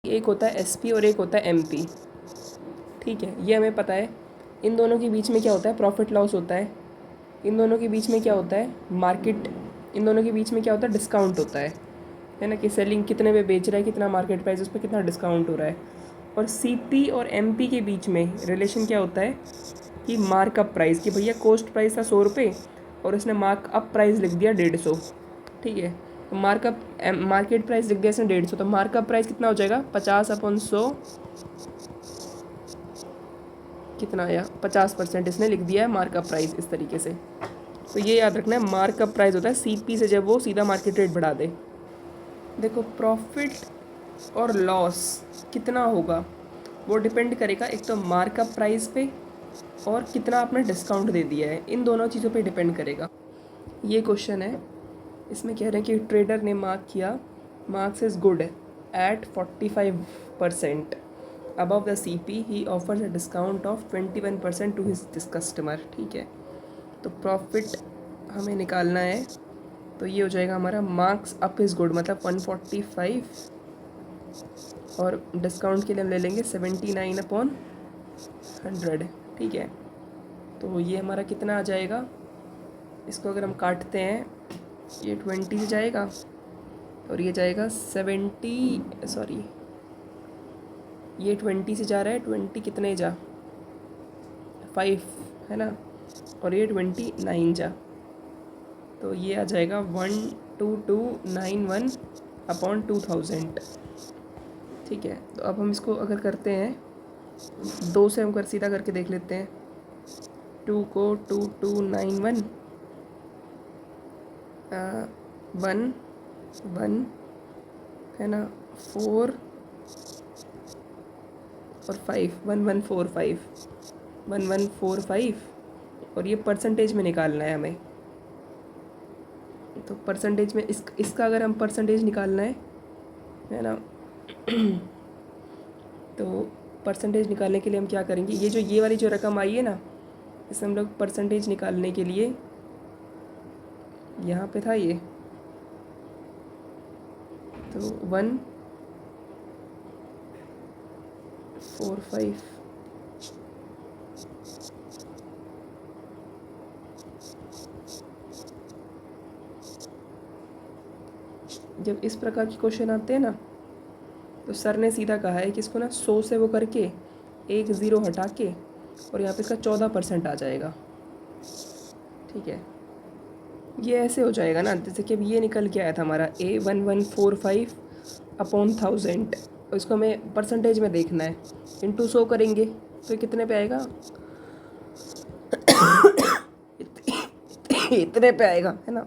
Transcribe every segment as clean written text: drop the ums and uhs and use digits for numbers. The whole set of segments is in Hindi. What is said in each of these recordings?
एक होता है एसपी और एक होता है एमपी। ठीक है, ये हमें पता है। इन दोनों के बीच में क्या होता है, प्रॉफिट लॉस होता है। इन दोनों के बीच में क्या होता है, मार्केट। इन दोनों के बीच में क्या होता है, डिस्काउंट होता है ना, कि सेलिंग कितने पे बेच रहा है, कितना मार्केट प्राइस, उस पर कितना डिस्काउंट हो रहा है। और सीपी और एमपी के बीच में रिलेशन क्या होता है कि मार्कअप प्राइस, कि भैया कॉस्ट प्राइस था 100 रुपये और उसने मार्कअप प्राइस लिख दिया 150। ठीक है, तो मार्कअप मार्केट प्राइस लिख दिया इसने 150, तो मार्कअप प्राइस कितना हो जाएगा, 50/100, कितना आया, 50% इसने लिख दिया है मार्कअप प्राइस इस तरीके से। तो ये याद रखना है, मार्कअप प्राइस होता है सीपी से जब वो सीधा मार्केट रेट बढ़ा दे। देखो प्रॉफिट और लॉस कितना होगा वो डिपेंड करेगा एक तो मार्कअप प्राइस पे और कितना आपने डिस्काउंट दे दिया है, इन दोनों चीज़ों पे डिपेंड करेगा। ये क्वेश्चन है, इसमें कह रहे हैं कि ट्रेडर ने मार्क किया, marks is good at 45% above the CP, he offers a discount of 21% to his customer। ठीक है, तो प्रॉफिट हमें निकालना है, तो ये हो जाएगा हमारा मार्क्स अप इज़ गुड, मतलब 145, और डिस्काउंट के लिए हम ले लेंगे 79/100। ठीक है, तो ये हमारा कितना आ जाएगा, इसको अगर हम काटते हैं, ये 20 से जाएगा और ये जाएगा 70, सॉरी ये 20 से जा रहा है, 20 कितने जा, 5 है ना, और ये 29 जा, तो ये आ जाएगा 12291/2000। ठीक है, तो अब हम इसको अगर करते हैं 2 से, हम कर सीधा करके देख लेते हैं, 2 को 2291 1 1 है ना, 4 और 5, 1145 और ये परसेंटेज में निकालना है हमें। तो परसेंटेज में इसका अगर हम परसेंटेज निकालना है ना, तो परसेंटेज निकालने के लिए हम क्या करेंगे, ये वाली जो रकम आई है ना, इसे हम लोग परसेंटेज निकालने के लिए, यहाँ पे था ये, तो 145, जब इस प्रकार के क्वेश्चन आते हैं ना, तो सर ने सीधा कहा है कि इसको ना 100 से वो करके एक ज़ीरो हटा के और यहाँ पे इसका 14% आ जाएगा। ठीक है, ये ऐसे हो जाएगा ना, जैसे कि अब ये निकल के आया था हमारा A1145/1000, और इसको हमें परसेंटेज में देखना है, इंटू 100 करेंगे तो कितने पे आएगा, इतने पे आएगा, है ना।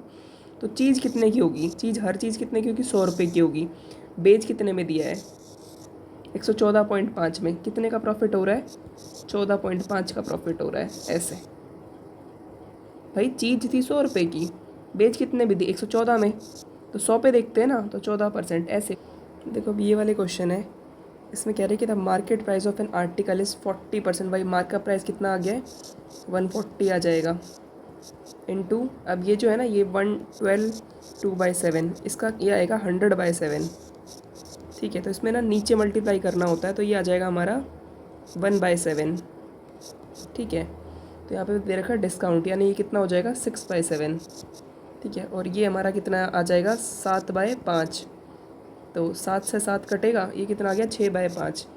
तो चीज़ कितने की होगी, हर चीज़ कितने की होगी, 100 रुपये की होगी। बेच कितने में दिया है, 114.5 में, कितने का प्रॉफिट हो रहा है, 14.5 का प्रॉफिट हो रहा है। ऐसे भाई चीज़ थी 100 रुपये की, बेच कितने भी दी, 114 में, तो 100 पे देखते हैं ना, तो 14%। ऐसे देखो अब ये वाले क्वेश्चन है, इसमें कह रहे हैं कि the market price of an article is 40%। भाई मार्केट प्राइस कितना आ गया है, 140 आ जाएगा, इनटू, अब ये जो है ना, ये 112 2/7, इसका ये आएगा 100/7। ठीक है, तो इसमें ना नीचे मल्टीप्लाई करना होता है, तो ये आ जाएगा हमारा 1/7। ठीक है, तो यहाँ पे दे रखा है डिस्काउंट, यानी ये कितना हो जाएगा, 6/7। ठीक है, और ये हमारा कितना आ जाएगा, 7/5। तो 7 से 7 कटेगा, ये कितना आ गया, 6/5,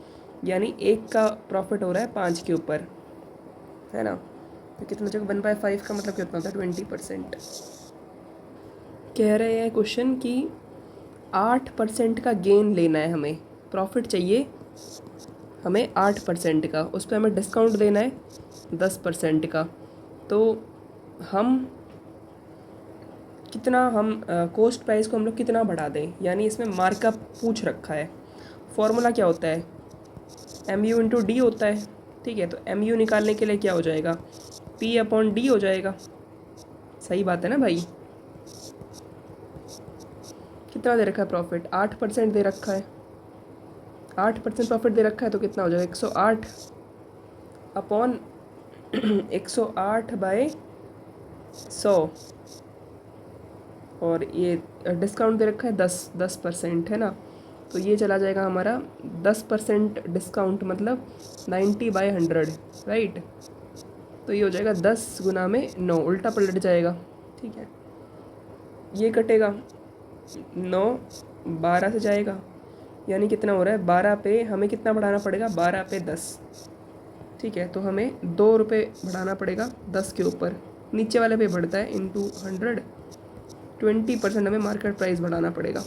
यानी एक का प्रॉफिट हो रहा है 5 के ऊपर, है ना। तो कितना हो जाएगा, 1/5 का मतलब कितना होता है, 20%। कह रहे हैं क्वेश्चन कि 8% का गेन लेना है हमें, प्रॉफिट चाहिए हमें 8% का, उस पर हमें डिस्काउंट देना है 10% का। तो हम कितना, हम कॉस्ट प्राइस को हम लोग कितना बढ़ा दें, यानी इसमें मार्कअप पूछ रखा है। फॉर्मूला क्या होता है, MU/D होता है। ठीक है, तो MU निकालने के लिए क्या हो जाएगा, P/D हो जाएगा। सही बात है ना भाई। कितना दे रखा है प्रॉफिट, 8% दे रखा है, 8% प्रॉफिट दे रखा है, तो कितना हो जाएगा, 108/100, और ये डिस्काउंट दे रखा है 10% है ना, तो ये चला जाएगा हमारा 10% डिस्काउंट, मतलब 90/100, राइट। तो ये हो जाएगा 10 गुना में 9, उल्टा पलट जाएगा, ठीक है। ये कटेगा 9 12 से जाएगा, यानी कितना हो रहा है 12 पे हमें कितना बढ़ाना पड़ेगा, 12 पे 10, ठीक है। तो हमें 2 रुपये बढ़ाना पड़ेगा 10 के ऊपर, नीचे वाले पे बढ़ता है इंटू 100, 20% हमें मार्केट प्राइस बढ़ाना पड़ेगा।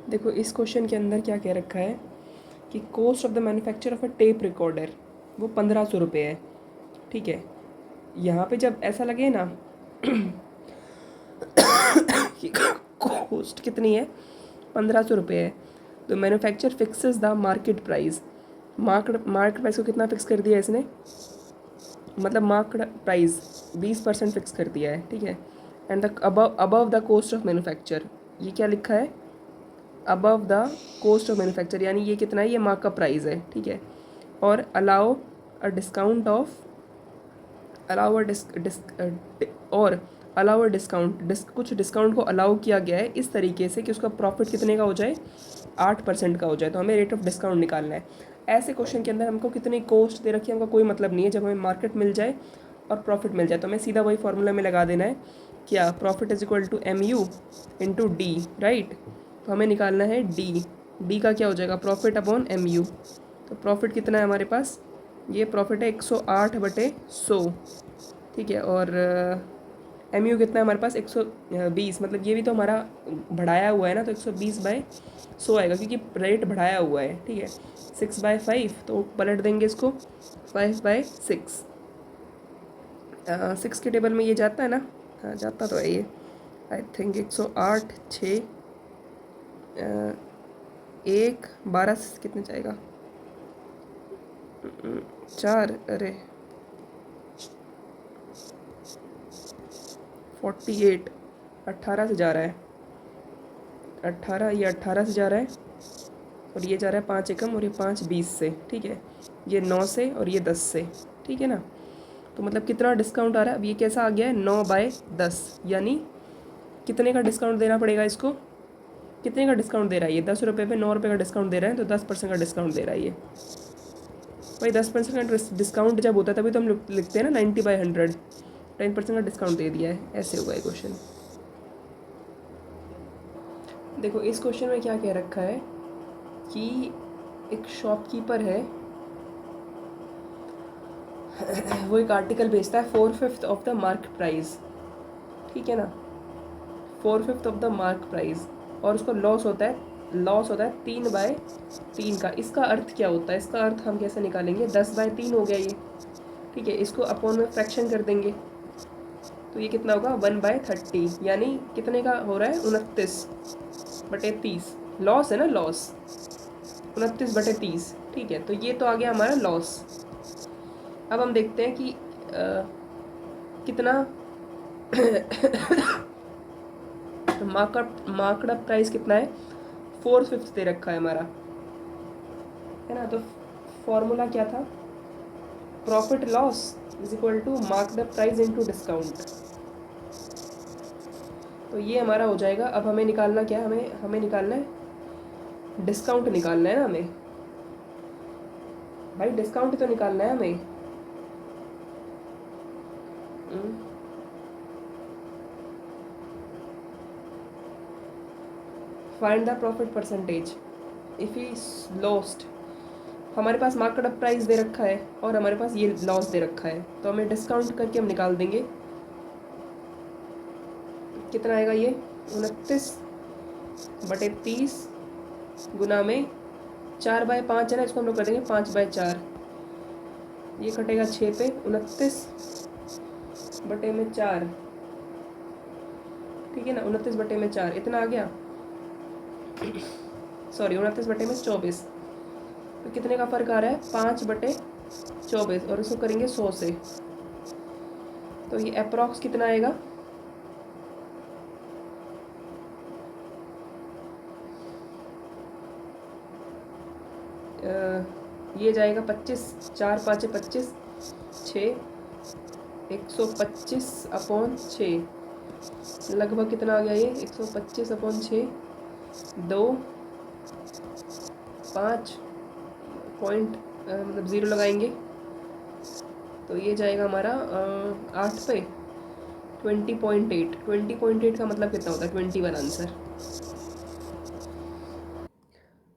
देखो इस क्वेश्चन के अंदर क्या कह रखा है कि cost of the manufacture of a tape recorder वो 1500 रुपये है, ठीक है। यहाँ पे जब ऐसा लगे ना कि कॉस्ट कितनी है, 1500 रुपये है, तो manufacture fixes the market price, market price को कितना फिक्स कर दिया है इसने, मतलब मार्केट प्राइस 20% फिक्स कर दिया है, ठीक है। And the above the cost of manufacture, ये क्या लिखा है, above the cost of manufacture, यानी ये कितना है, ये मार्कअप प्राइस है, ठीक है। और allow a discount of, allow a discount, कुछ डिस्काउंट को अलाउ किया गया है इस तरीके से कि उसका प्रॉफिट कितने का हो जाए, 8% का हो जाए, तो हमें रेट ऑफ डिस्काउंट निकालना है। ऐसे क्वेश्चन के अंदर हमको कितनी कॉस्ट दे रखी है हमका कोई मतलब नहीं है, जब हमें मार्केट मिल जाए और प्रॉफिट मिल जाए तो हमें सीधा वही फार्मूला में लगा देना है, क्या, profit is equal to MU into D, right. तो हमें निकालना है डी का क्या हो जाएगा, प्रॉफिट अपॉन MU। तो प्रॉफिट कितना है हमारे पास, ये प्रॉफिट है 108/100, ठीक है। और MU कितना है हमारे पास, 120, मतलब ये भी तो हमारा बढ़ाया हुआ है ना, तो 120/100 आएगा क्योंकि रेट बढ़ाया हुआ है, ठीक है। 6/5, तो पलट देंगे इसको 5/6, 6 के टेबल में ये जाता है ना, हाँ जाता तो है ये, आई थिंक 108 6 1 12 कितने जाएगा, 4, अरे 48, 18 से जा रहा है, 18, ये 18 से जा रहा है, और ये जा रहा है 5 एकम, और ये 5 20 से, ठीक है। ये 9 से और ये 10 से, ठीक है ना। तो मतलब कितना डिस्काउंट आ रहा है, अब ये कैसा आ गया है 9/10, यानी कितने का डिस्काउंट देना पड़ेगा इसको, कितने का डिस्काउंट दे रहा है ये, 10 रुपये पे 9 रुपये का डिस्काउंट दे रहा है, तो 10% का डिस्काउंट दे रहा है ये। भाई 10% का डिस्काउंट जब होता है तभी तो हम लिखते हैं ना 90/100, 10% का डिस्काउंट दे दिया है, ऐसे होगा ये क्वेश्चन। देखो इस क्वेश्चन में क्या कह रखा है कि एक शॉपकीपर है, वो एक आर्टिकल बेचता है 4/5 ऑफ द मार्क प्राइस, ठीक है ना, 4/5 ऑफ द मार्क प्राइस, और उसको लॉस होता है 3/3 का। इसका अर्थ क्या होता है, इसका अर्थ हम कैसे निकालेंगे, 10/3 हो गया ये, ठीक है। इसको अपॉन में फ्रैक्शन कर देंगे, तो ये कितना होगा 1/30, यानी कितने का हो रहा है, 29/30, लॉस है ना, लॉस 29/30, ठीक है। तो ये तो आ गया हमारा लॉस। अब हम देखते हैं कि कितना मार्कअप प्राइस कितना है, 4/5 दे रखा है हमारा, है ना। तो फॉर्मूला क्या था, profit loss is equal to markup price into discount. तो ये हमारा हो जाएगा। अब हमें निकालना क्या है, हमें निकालना है डिस्काउंट, निकालना है ना हमें, भाई डिस्काउंट तो निकालना है हमें। Find the profit percentage if he lost. हमारे पास मार्केट प्राइस दे रखा है और हमारे पास ये लॉस दे रखा है, तो हमें डिस्काउंट करके हम निकाल देंगे कितना आएगा, ये 29/30 गुना में 4/5 है ना, इसको हम लोग कर देंगे 5/4, ये कटेगा 6 पे, 29/4, ठीक है ना, 29/4 इतना आ गया, सॉरी 29/24, तो कितने का फ़र्क आ रहा है, 5/24, और इसको करेंगे 100 से, तो ये अप्रॉक्स कितना आएगा, ये जाएगा 25, 4 5 25, 6, 125/6, लगभग कितना आ गया ये 125/6, दो, 5 पॉइंट मतलब ज़ीरो लगाएंगे तो ये जाएगा हमारा 8 पे 20.8। 20.8 का मतलब कितना होता है? 21 आंसर।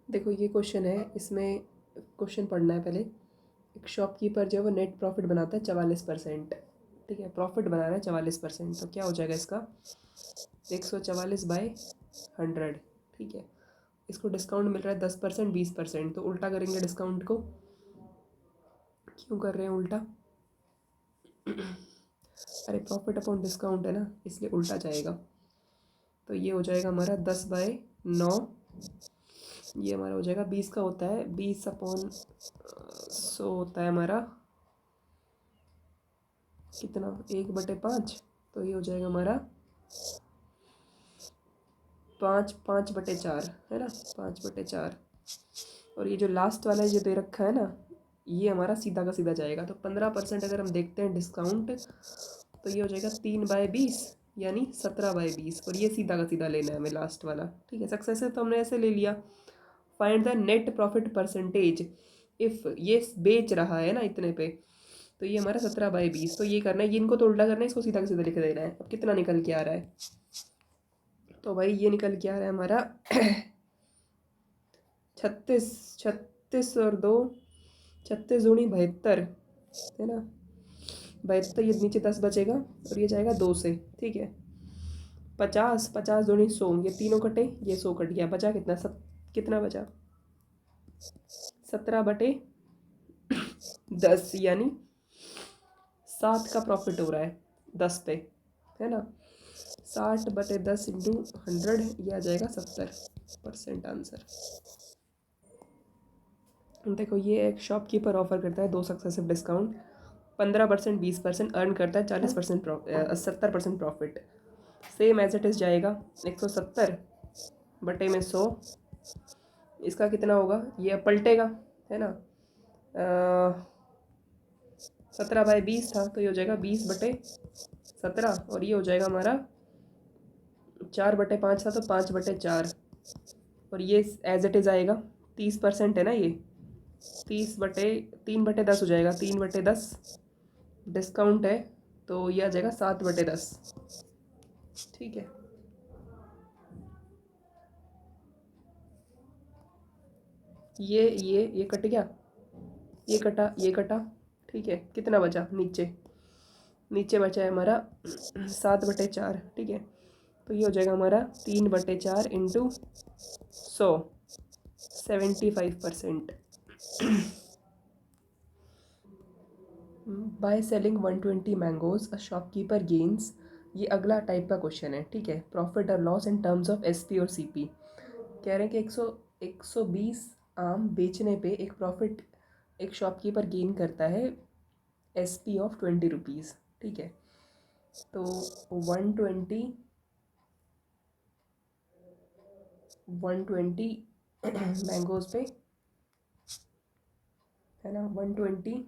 देखो ये क्वेश्चन है, इसमें क्वेश्चन पढ़ना है पहले। एक शॉपकीपर जो है वो नेट प्रॉफिट बनाता है 44%। ठीक है, प्रॉफिट बना रहा है 44%, तो क्या हो जाएगा इसका? 144/100। ठीक है, इसको डिस्काउंट मिल रहा है 10%, 20%, तो उल्टा करेंगे डिस्काउंट को। क्यों कर रहे हैं उल्टा? अरे प्रॉफिट अपॉन डिस्काउंट है ना, इसलिए उल्टा जाएगा। तो ये हो जाएगा हमारा 10/9। ये हमारा हो जाएगा 20 का होता है, 20/100 होता है हमारा कितना? 1/5। तो ये हो जाएगा हमारा 5/4 है ना, 5/4। और ये जो लास्ट वाला है जो दे रखा है ना, ये हमारा सीधा का सीधा जाएगा। तो 15% अगर हम देखते हैं डिस्काउंट, तो ये हो जाएगा 3/20 यानी 17/20। और ये सीधा का सीधा लेना है हमें लास्ट वाला। ठीक है, सक्सेस है तो हमने ऐसे ले लिया। Find the net profit percentage if ये बेच रहा है ना इतने पे, तो ये हमारा 17/20। तो ये करना है, ये इनको तो उल्टा करना है, इसको सीधा का सीधा लिख देना है। अब कितना निकल के आ रहा है? तो भाई ये निकल के आ रहा है हमारा 36। 36 और 2, 36 दूनी 72 है ना। 72, ये नीचे 10 बचेगा और ये जाएगा 2 से। ठीक है, 50, 50 दूनी 100, ये तीनों कटे, ये 100 कट गया, बचा कितना? कितना बचा? 17/10 यानी 7 का प्रॉफिट हो रहा है 10 पे, है ना। 60/10 इंटू 100, यह आ जाएगा 70% आंसर। देखो ये एक शॉपकीपर ऑफर करता है 2 सक्सेसिव डिस्काउंट, 15%, 20% अर्न करता है 40% 70% profit. Same as it is जाएगा 170/100। इसका कितना होगा? ये अब पलटेगा, है ना। 17/20 था, तो ये हो जाएगा 20/17। और ये हो जाएगा हमारा 4/5 था, तो 5/4। और ये एज इट इज़ आएगा, 30% है ना ये, 3/10 हो जाएगा। 3/10 डिस्काउंट है, तो ये आ जाएगा 7/10। ठीक है, ये कट गया, ये कटा, ये कटा। ठीक है, कितना बचा? नीचे नीचे बचा है हमारा 7/4। ठीक है, तो ये हो जाएगा हमारा 3/4 into 100, 75%। By selling 120 mangoes a shopkeeper gains. ये अगला टाइप का क्वेश्चन है। ठीक है, प्रॉफिट और loss in terms of SP और सीपी। कह रहे हैं कि 120 आम बेचने पे एक प्रॉफिट एक शॉपकीपर गेन करता है एसपी ऑफ 20 रुपीज़। ठीक है, तो 120 मैंगोज पे, है ना, 120।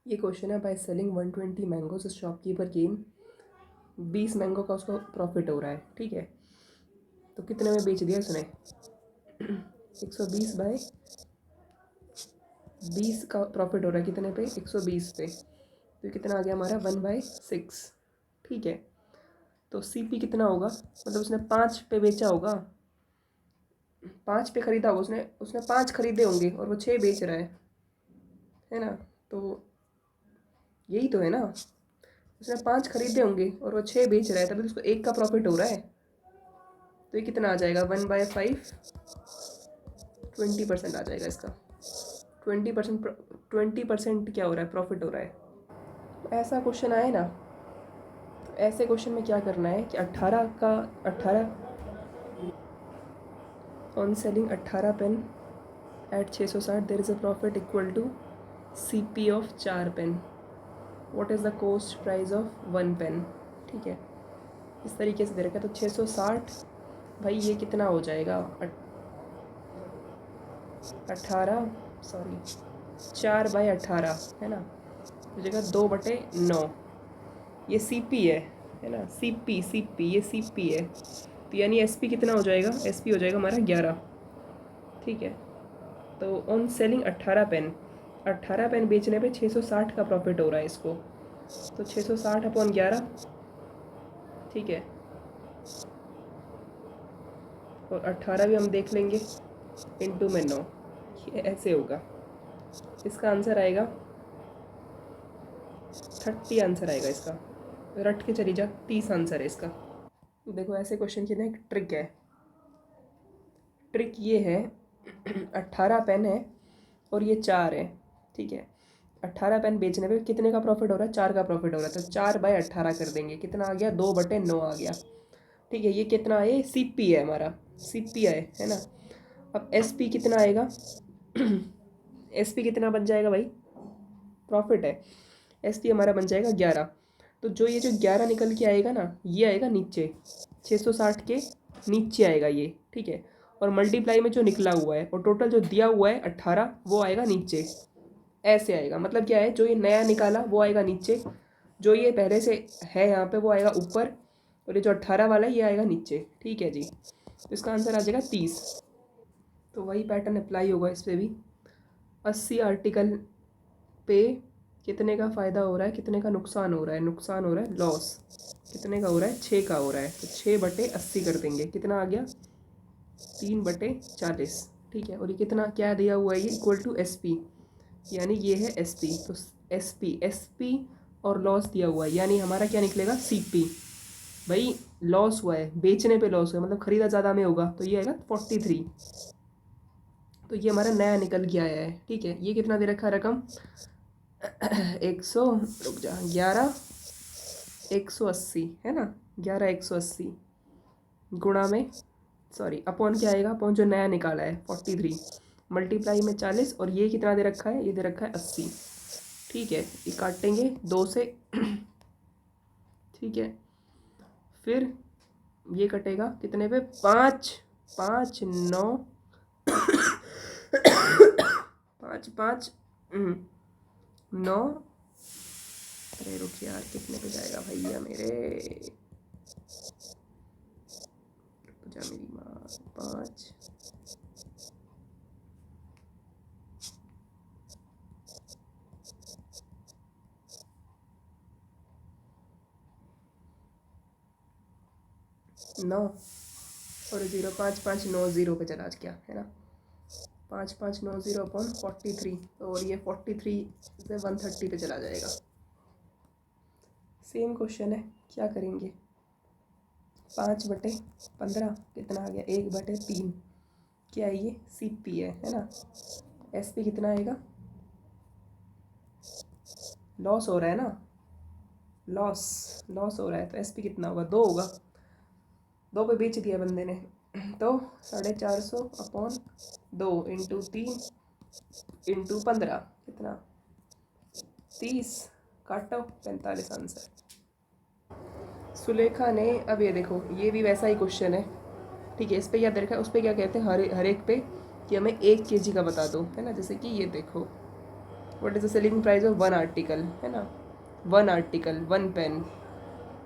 ये क्वेश्चन है, by selling 120 mangoes shopkeeper gain 20 mango का उसको प्रॉफिट हो रहा है। ठीक है, तो कितने में बेच दिया उसने? 120/20 का प्रॉफिट हो रहा है कितने पे? 120 पे। तो कितना आ गया हमारा? 1/6। ठीक है, तो सीपी कितना होगा? मतलब उसने 5 पे बेचा होगा, 5 पे खरीदा होगा उसने उसने 5 खरीदे होंगे और वो 6 बेच रहा है ना। तो यही तो है ना, उसने 5 खरीदे होंगे और वो 6 बेच रहा है, तभी उसको 1 का प्रॉफिट हो रहा है। तो ये कितना आ जाएगा? 1/5, 20% आ जाएगा इसका। 20%, 20% क्या हो रहा है? प्रॉफिट हो रहा है। ऐसा क्वेश्चन आए ना, तो ऐसे क्वेश्चन में क्या करना है कि 18 का 18 on selling 18 pen at 660 there is a profit equal to CP of 4 pen. What is the cost price of 1 pen. ठीक है, इस तरीके से दे रखा है। तो 660, भाई ये कितना हो जाएगा? 18, सॉरी 4/18 है ना, हो जाएगा 2/9। ये सीपी है, है ना, CP ये CP है, तो यानी SP कितना हो जाएगा, SP हो जाएगा हमारा 11। ठीक है, तो ऑन सेलिंग 18 पेन बेचने पे 660 का प्रॉफिट हो रहा है इसको, तो 660/11। ठीक है, और 18 भी हम देख लेंगे, इंटू में 9, ये ऐसे होगा। इसका आंसर आएगा 30 आंसर आएगा इसका, रट के चली जा, 30 आंसर है इसका। देखो ऐसे क्वेश्चन की ना एक ट्रिक है, ट्रिक ये है 18 पेन है और ये 4 है। ठीक है, 18 पेन बेचने पे कितने का प्रॉफिट हो रहा है, 4 का प्रॉफिट हो रहा है, तो 4/18 कर देंगे, कितना आ गया, 2/9 आ गया। ठीक है, ये कितना है, CP है हमारा, CP है ना। अब SP कितना आएगा SP कितना बन जाएगा भाई, प्रॉफिट है, SP हमारा बन जाएगा 11। तो जो ये जो 11 निकल के आएगा ना, ये आएगा नीचे, 660 के नीचे आएगा ये। ठीक है, और मल्टीप्लाई में जो निकला हुआ है और टोटल जो दिया हुआ है 18, वो आएगा नीचे, ऐसे आएगा। मतलब क्या है, जो ये नया निकाला वो आएगा नीचे, जो ये पहले से है यहाँ पे वो आएगा ऊपर, और ये जो 18 वाला है ये आएगा नीचे। ठीक है जी, तो इसका आंसर आ जाएगा 30। तो वही पैटर्न अप्लाई होगा इस पर भी। 80 आर्टिकल पे कितने का फ़ायदा हो रहा है, कितने का नुकसान हो रहा है, नुकसान हो रहा है, लॉस कितने का हो रहा है, 6 का हो रहा है, तो 6/80 कर देंगे, कितना आ गया, 3/40। ठीक है, और ये कितना क्या दिया हुआ है, ये इक्वल टू SP, यानी ये है SP, तो SP और लॉस दिया हुआ है, यानी हमारा क्या निकलेगा, CP। भाई लॉस हुआ है, बेचने पे लॉस हुआ है, मतलब खरीदा ज़्यादा में होगा, तो ये आएगा 43। तो ये हमारा नया निकल के आया है। ठीक है, ये कितना दे रखा है रकम 100, रुक जा, 11/180 है ना, 11/180 गुणा में, सॉरी अपॉन क्या आएगा, अपॉन जो नया निकाला है 43, मल्टीप्लाई में 40, और ये कितना दे रखा है, ये दे रखा है 80। ठीक है, ये काटेंगे 2 से ठीक है, फिर ये कटेगा कितने पे, 5 5 9 5 5 9, अरे रुक यार, कितने पे जाएगा भैया मेरे, जा मेरी माँ, 5 9 और 0, 5590 पे चला गया है ना, 5590/43, और ये 43 से 130 पे चला जाएगा। सेम क्वेश्चन है, क्या करेंगे, 5/15 कितना आ गया, 1/3, क्या है ये, CP है ना। SP कितना आएगा, लॉस हो रहा है ना, लॉस हो रहा है, तो SP कितना होगा, 2 होगा, 2 पे बेच दिया बंदे ने, तो 450/2 इंटू 3 इंटू 15 कितना, 30, काटो 45 आंसर। सुलेखा ने, अब ये देखो ये भी वैसा ही क्वेश्चन है। ठीक है, इस पे क्या दे रखा है, उस पर क्या कहते हैं, हर एक पे कि हमें 1 kg का बता दो, है ना। जैसे कि ये देखो, what is the selling price of 1 article, है ना, 1 आर्टिकल 1 पेन,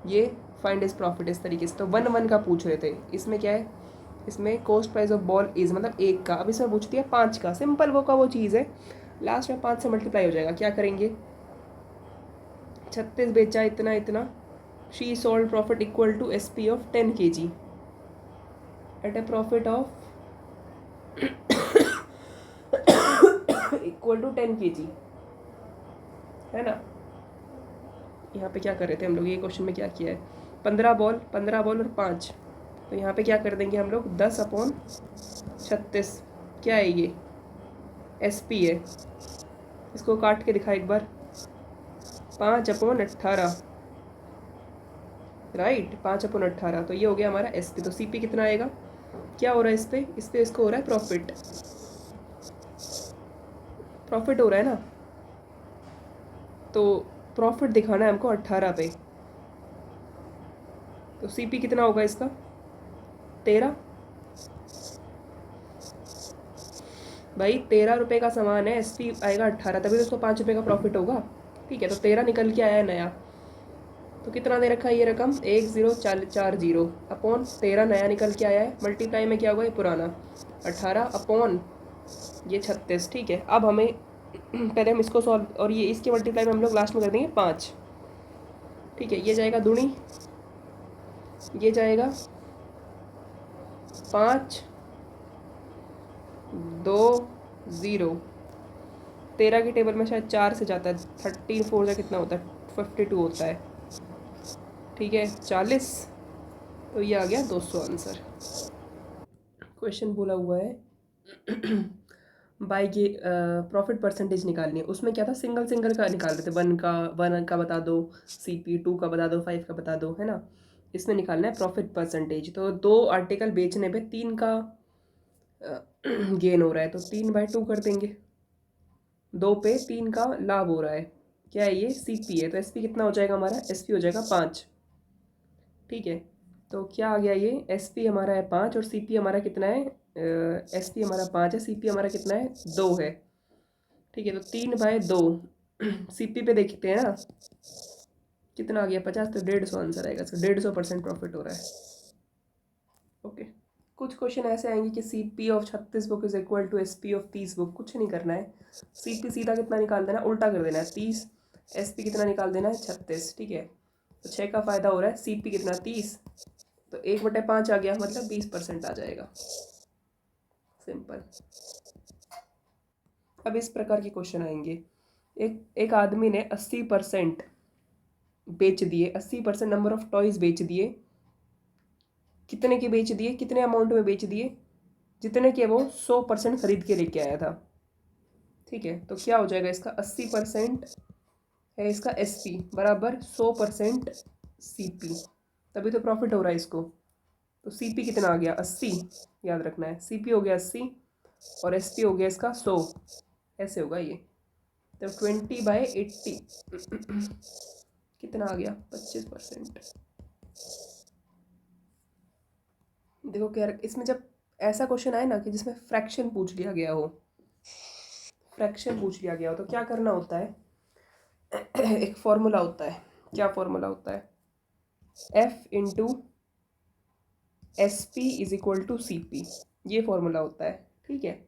ये फाइंड इज प्रॉफिट, इस तरीके से। तो 1 का पूछ रहे थे, इसमें क्या है, इसमें cost price of ball is मतलब 1 का, अब इसमें पूछ दिया 5 का, सिंपल वो का वो चीज़ है, लास्ट में 5 से मल्टीप्लाई हो जाएगा। क्या करेंगे, 36 बेचा इतना इतना, she sold profit equal to SP of 10 kg at a profit of equal to 10 kg, है ना। यहाँ पे क्या कर रहे थे हम लोग, ये क्वेश्चन में क्या किया है, 15 बॉल और 5, तो यहाँ पे क्या कर देंगे हम लोग, 10/36, क्या है ये, SP है, इसको काट के दिखा एक बार, 5/18, राइट, 5/18, तो ये हो गया हमारा SP। तो CP कितना आएगा, क्या हो रहा है इस पे इसको हो रहा है प्रॉफिट हो रहा है ना, तो प्रॉफिट दिखाना है हमको 18 पे, तो CP कितना होगा इसका, 13। भाई 13 रुपये का सामान है, SP आएगा 18, तभी तो उसको 5 रुपये का प्रॉफिट होगा। ठीक है, तो 13 निकल के आया है नया, तो कितना दे रखा है ये रकम 1040 अपॉन 13 नया निकल के आया है, मल्टीप्लाई में क्या हुआ है पुराना 18 अपॉन ये 36। ठीक है, अब हमें पहले हम इसको सॉल्व, और ये इसके मल्टीप्लाई में हम लोग लास्ट में कर देंगे 5। ठीक है, ये जाएगा दूनी, ये जाएगा 5 2 0। 13 की टेबल में शायद 4 से जाता है, 13 4 का कितना होता है 52 होता है। ठीक है 40, तो ये आ गया 200 आंसर। क्वेश्चन बोला हुआ है बाय ये प्रॉफिट परसेंटेज निकालनी है। उसमें क्या था, सिंगल सिंगल का निकाल रहे थे, 1 का बता दो, CP 2 का बता दो, 5 का बता दो, है ना। इसमें निकालना है प्रॉफिट परसेंटेज। तो 2 आर्टिकल बेचने पे 3 का गेन हो रहा है, तो 3/2 कर देंगे। 2 पे 3 का लाभ हो रहा है, क्या है ये CP है, तो SP कितना हो जाएगा हमारा, SP हो जाएगा 5। ठीक है, तो क्या आ गया ये SP हमारा है 5 और CP हमारा कितना है, SP हमारा 5 है, CP हमारा कितना है 2 है। ठीक है, तो 3/2 CP पे देखते हैं ना कितना आ गया 50, तो 150 आंसर आएगा इसका, 150% प्रॉफिट हो रहा है। ओके, कुछ क्वेश्चन ऐसे आएंगे कि CP of 36 book is equal to SP of 30 book. कुछ नहीं करना है, CP सीधा कितना निकाल देना, उल्टा कर देना है 30, SP कितना निकाल देना है 36। ठीक है, तो 6 का फायदा हो रहा है, CP कितना 30, तो 1/5 आ गया, मतलब 20% आ जाएगा। सिंपल। अब इस प्रकार के क्वेश्चन आएंगे, एक आदमी ने 80% बेच दिए, 80% नंबर ऑफ टॉयज बेच दिए। कितने के बेच दिए, कितने अमाउंट में बेच दिए, जितने के वो 100% खरीद के लेके आया था। ठीक है, तो क्या हो जाएगा इसका, 80% है इसका SP बराबर 100% CP, तभी तो प्रॉफिट हो रहा है इसको। तो CP कितना आ गया 80, याद रखना है, CP हो गया 80 और SP हो गया इसका 100, ऐसे होगा ये। तो 20/80 कितना आ गया 25%। देखो क्या इसमें, जब ऐसा क्वेश्चन आए ना कि जिसमें फ्रैक्शन पूछ लिया गया हो, फ्रैक्शन पूछ लिया गया हो, तो क्या करना होता है एक फॉर्मूला होता है। क्या फॉर्मूला होता है, F into SP is equal to CP, ये फॉर्मूला होता है। ठीक है,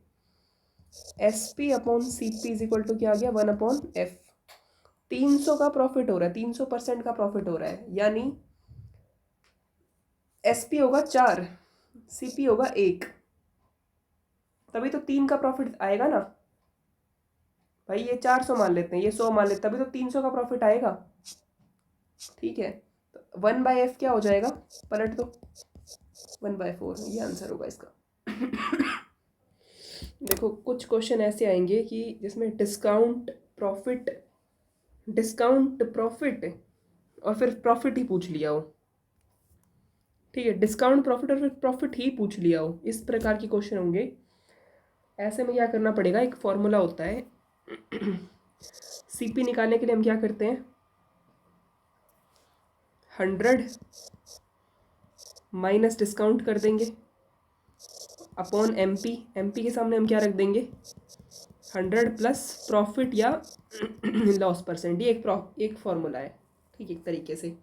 SP upon CP is equal to क्या आ गया 1/F। 300 का प्रॉफिट हो रहा है, 300% का प्रॉफिट हो रहा है, यानी SP होगा 4, CP होगा 1, तभी तो 3 का प्रॉफिट आएगा ना भाई। ये 400 मान लेते हैं, ये 100 मान लेते हैं, तभी तो 300 का प्रॉफिट आएगा। ठीक है, तो 1/F क्या हो जाएगा, पलट दो, 1/4, ये आंसर होगा इसका। देखो कुछ क्वेश्चन ऐसे आएंगे कि जिसमें डिस्काउंट प्रॉफिट और फिर प्रॉफिट ही पूछ लिया हो। ठीक है, डिस्काउंट प्रॉफिट और फिर प्रॉफिट ही पूछ लिया हो, इस प्रकार के क्वेश्चन होंगे। ऐसे में क्या करना पड़ेगा, एक फॉर्मूला होता है CP निकालने के लिए हम क्या करते हैं, 100 माइनस डिस्काउंट कर देंगे अपॉन MP के सामने हम क्या रख देंगे 100 प्लस प्रॉफिट या लॉस परसेंट। ये एक फॉर्मूला है, ठीक, एक तरीके से।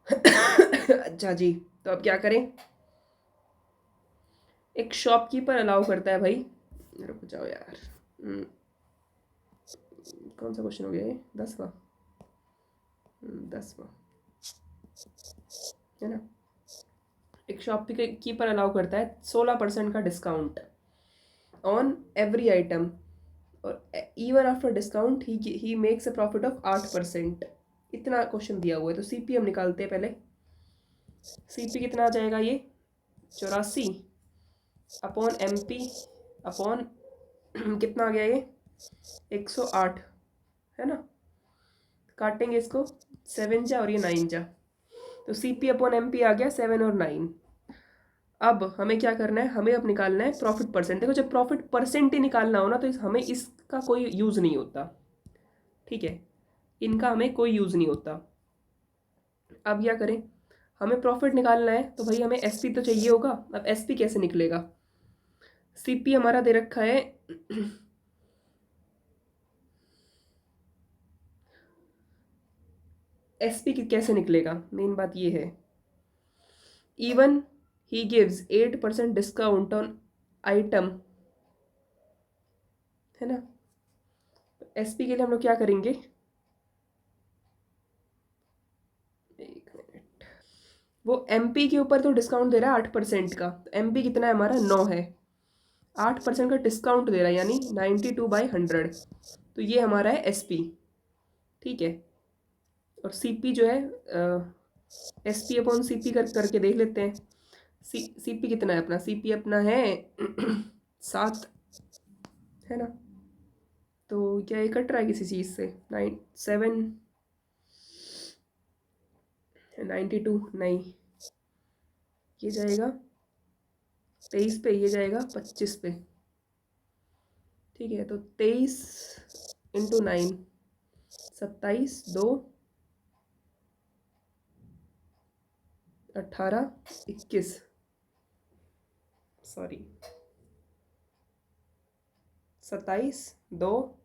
अच्छा जी, तो अब क्या करें, एक शॉपकीपर अलाउ करता है भाई, रुक जाओ यार, कौन सा क्वेश्चन हो गया ये, 10वां, 10वां है ना। एक शॉपकीपर अलाउ करता है 16% का डिस्काउंट ऑन एवरी आइटम, और even after discount he makes a profit of 8%। इतना क्वेश्चन दिया हुआ है, तो CP हम निकालते हैं पहले। CP कितना आ जाएगा ये 84 अपॉन MP अपॉन कितना आ गया ये 108, है ना। काटेंगे इसको, 7 जा और ये 9 जा, तो CP अपॉन MP आ गया 7 और 9। अब हमें क्या करना है, हमें अब निकालना है प्रॉफिट परसेंट। देखो जब प्रॉफिट परसेंट ही निकालना हो ना, तो हमें इसका कोई यूज़ नहीं होता। ठीक है, इनका हमें कोई यूज़ नहीं होता। अब क्या करें, हमें प्रॉफिट निकालना है, तो भाई हमें SP तो चाहिए होगा। अब SP कैसे निकलेगा, CP हमारा दे रखा है SP कैसे निकलेगा, मेन बात ये है। Even he gives 8% discount on item, है ना। SP के लिए हम लोग क्या करेंगे, एक मिनट, वो MP के ऊपर तो डिस्काउंट दे रहा है 8% का, तो MP कितना है हमारा 9 है, 8% का डिस्काउंट दे रहा है यानी 92/100, तो ये हमारा है SP, ठीक है। और CP जो है SP अपॉन CP करके देख लेते हैं। CP कितना है अपना, CP अपना है 7, है ना। तो क्या ये कट रहा है किसी चीज़ से, 92 नहीं, ये जाएगा 23 पे, ये जाएगा 25 पे, ठीक है। तो 23 इंटू 9, 27, 2, 18, 21, सॉरी 27, 2,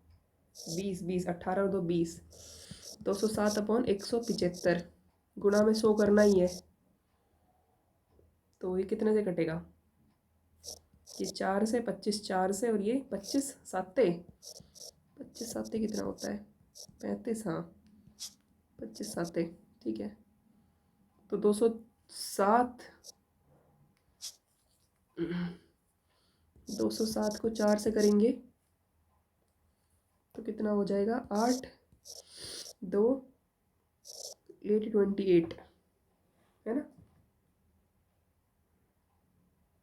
20, 20, 18 और 2, 20, 207/175 गुणा में 100 करना ही है, तो ये कितने से कटेगा, ये 4 से, 25 4 से, और ये 25 साते, 25 साते कितना होता है 35, हाँ 25 साते, ठीक है। तो 207, 207 को 4 से करेंगे तो कितना हो जाएगा, 8, 2, 8, 28, है ना।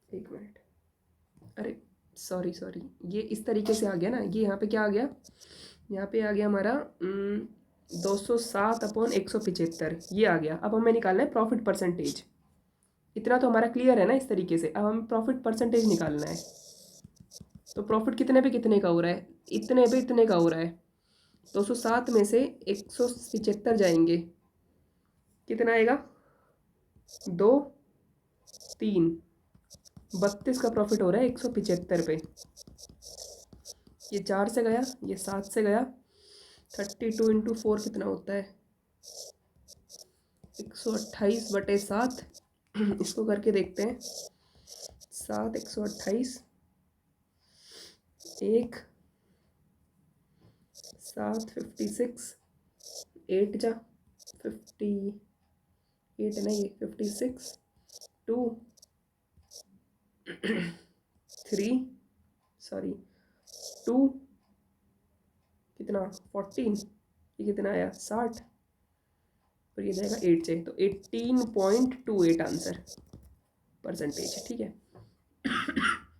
एक मिनट, अरे सॉरी, ये इस तरीके से आ गया ना, ये यहाँ पे क्या आ गया, यहाँ पे आ गया हमारा 207/175, ये आ गया। अब हमें निकालना है प्रॉफिट परसेंटेज, इतना तो हमारा क्लियर है ना इस तरीके से। अब हमें प्रॉफिट परसेंटेज निकालना है, तो प्रॉफिट कितने पे कितने का हो रहा है, इतने पे इतने का हो रहा है, 207 में से 175 जाएंगे, कितना आएगा, 2, 3, 32 का प्रॉफिट हो रहा है 175 पे। ये 4 से गया, ये 7 से गया, 32 इंटू 4 कितना होता है, 128/7, इसको करके देखते हैं, 7, 128, 1, 7, 56, 8 जा 58 नहीं 56, 2, 3, सॉरी 2, कितना 14, ये कितना आया 60, और ये जाएगा 8 से, तो 18.28 आंसर परसेंटेज, ठीक है।